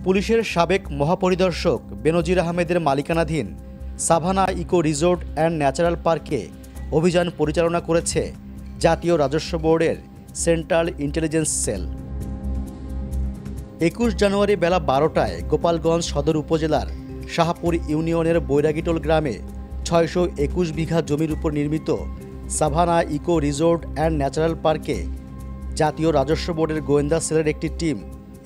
পুলিশের সাবেক মহাপরিদর্শক বেনজির আহমেদের মালিকানাধীন Savannah eco resort and natural পার্কে অভিযান পরিচালনা করেছে জাতীয় রাজস্ব বোর্ডের সেন্ট্রাল ইন্টেলিজেন্স সেল। 21 জানুয়ারি বেলা 12টায় গোপালগঞ্জ সদর উপজেলার শাহপুর ইউনিয়নের বৈরাগীটোল গ্রামে 621 বিঘা জমির উপর নির্মিত Savannah eco resort and natural পার্কে জাতীয় রাজস্ব বোর্ডের গোয়েন্দা সেলের একটি টিম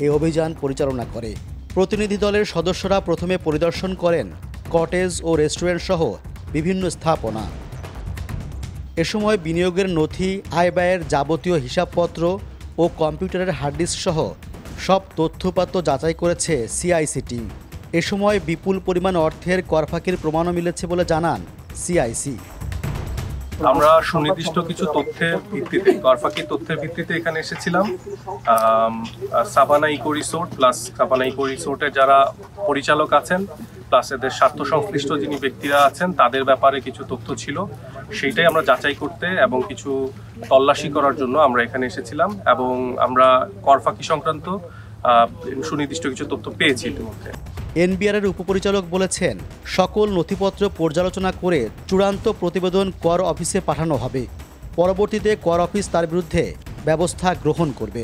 এই অভিযান পরিচালনা করে। প্রতিনিধি দলের সদস্যরা প্রথমে পরিদর্শন করেন কটেজ ও রেস্টুরেন্ট সহ বিভিন্ন স্থাপনা। এ সময় বিনিয়োগের নথি, আয় ব্যয়ের যাবতীয় হিসাবপত্র ও কম্পিউটারের হার্ডডিস্ক সহ সব তথ্যপাত্র যাচাই করেছে সিআইসি টিম। এ সময় বিপুল পরিমাণ অর্থের করফাকির প্রমাণও মিলেছে বলে জানান সিআইসি। আমরা সুনির্দিষ্ট কিছু তথ্যের ভিত্তিতে, করফাকি তথ্যের ভিত্তিতে এখানে এসেছিলাম। Savannah eco resort plus Savannah eco রিসোর্টের যারা পরিচালক আছেন প্লাস এদের স্বার্থ সংশ্লিষ্ট যিনি ব্যক্তিরা আছেন তাদের ব্যাপারে কিছু তথ্য ছিল, সেইটাই আমরা যাচাই করতে এবং কিছু তল্লাশি করার জন্য আমরা এখানে এসেছিলাম এবং আমরা করফাকি সংক্রান্ত সুনির্দিষ্ট কিছু তথ্য পেয়েছি ইতিমধ্যে। এনবিআরের উপপরিচালক বলেছেন, সকল নথিপত্র পর্যালোচনা করে চূড়ান্ত প্রতিবেদন কর অফিসে পাঠানো হবে। পরবর্তীতে কর অফিস তার বিরুদ্ধে ব্যবস্থা গ্রহণ করবে।